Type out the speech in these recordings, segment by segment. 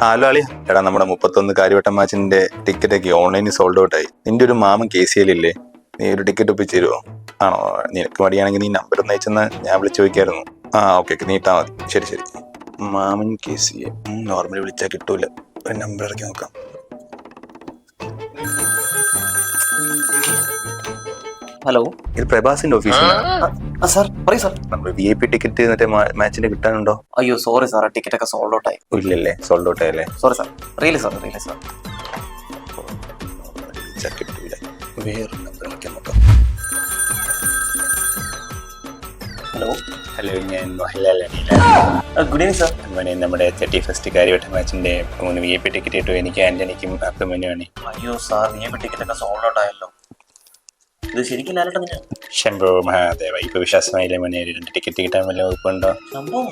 Hello അളിയ, എടാ നമ്മുടെ 31 കാര്യവട്ടം മാച്ചിന്റെ ടിക്കറ്റ് ഒക്കെ ഓൺലൈനിൽ സോൾഡ് ഔട്ട് ആയി. നിന്റെ ഒരു മാമൻ KCL ഇല്ലേ, നീ ഒരു ടിക്കറ്റ് ഒപ്പിച്ച് തരുമോ? ആണോ, നിനക്ക് മടിയാണെങ്കിൽ നീ നമ്പർ ഒന്ന് അയച്ചെന്ന് ഞാൻ വിളിച്ചു ചോദിക്കായിരുന്നു. ഓക്കെ, നീട്ടാ മതി. ശരി ശരി. മാമൻ KCL നോർമലി വിളിച്ചാൽ കിട്ടൂല, ഒരു നമ്പർ ഇറക്കി നോക്കാം. ഹലോ, ഇത് പ്രഭാസിന്റെ ഓഫീസിലാണ്. സാർ പറയൂ സാർ. നമ്മൾ VIP ടിക്കറ്റ് മറ്റേ മാച്ചിന് കിട്ടാനുണ്ടോ? അയ്യോ സോറി സാർ, ടിക്കറ്റ് ഒക്കെ സോൾഡ് ഔട്ട് ആയി. ഇല്ലല്ലേ, സോൾഡ് ഔട്ട് ആയല്ലേ? Sorry sir, really sir. വിളിച്ചാൽ കിട്ടൂല, വേറെ നമ്പർ ഇറക്കി നോക്കാം. ഹലോ ഹലോ, ഞാൻ മോഹൻലാലാണ്. Good evening sir. നമ്മുടെ 31st കാര്യവട്ടം മാച്ചിന്റെ 3 VIP ടിക്കറ്റ് കിട്ടും. എനിക്ക് ആന്റണിക്കും അപ്പമനുമാണ്. അയ്യോ സാർ, ടിക്കറ്റ് ഒക്കെ സോൾഡ് ഔട്ട് ആയല്ലോ. ഇത് ശരിക്കും ലാലേട്ടൻ തന്നെ? ശംഭോ മഹാദേവ, ഇപ്പൊ വിശ്വാസമായില്ലേ മോനെ? 2 ടിക്കറ്റ് കിട്ടാൻ വല്ല വകുപ്പുണ്ടോ? സംഭവം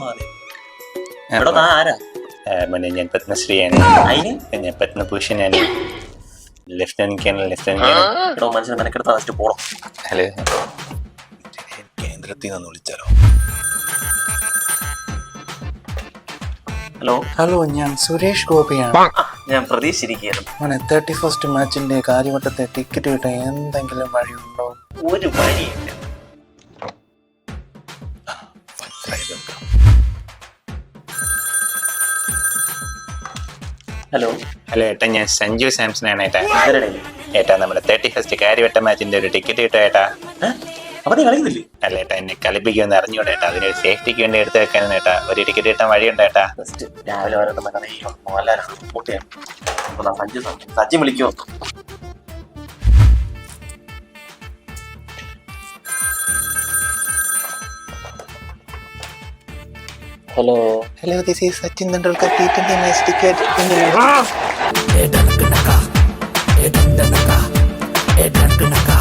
ആരാ? മോനെ, ഞാൻ പത്മശ്രീയാണ്. ഞാൻ പത്മഭൂഷണാണ്. ലെഫ്റ്റനന്റ് മനുഷ്യനെ മെനക്കെടുത്ത് ഫസ്റ്റ് പോണം. ഹലോ, കേന്ദ്രത്തിൽ നിന്ന് വിളിച്ചാലോ? ഹലോ, ഞാൻ സുരേഷ് ഗോപിയാണ്. ഞാൻ പ്രതീക്ഷിച്ചിരിക്കുകയായിരുന്നു. മോനെ, 31st മാച്ചിന്റെ കാര്യവട്ടത്തെ ടിക്കറ്റ് കിട്ടാൻ എന്തെങ്കിലും വഴിയുണ്ടോ? ഒരു വഴിയില്ല. ഹലോ ഹലോ ഏട്ടാ, ഞാൻ സഞ്ജു സാംസൺ ആണ് ഏട്ടാ. ആരുടെ? ഏട്ടാ, നമ്മുടെ 31st കാര്യവട്ടം മാച്ചിന്റെ ഒരു ടിക്കറ്റ് കിട്ടും ഏട്ടാ. അപ്പൊ നീ കളിക്കുന്നില്ലേ? അല്ല ഏട്ടാ, എന്നെ കളിപ്പിക്കുമെന്ന് അറിഞ്ഞൂടെ ഏട്ടാ. അതിനൊരു സേഫ്റ്റിക്ക് വേണ്ടി എടുത്തു വെക്കാനാണ് ഏട്ടാ. ഒരു ടിക്കറ്റ് കിട്ടാൻ വഴിയുണ്ട് ഏട്ടാ. ഫസ്റ്റ് രാവിലെ സജ്ജി വിളിക്കോ? Hello, this is Sachin Tendulkar T20 match ticket. Edan kenaka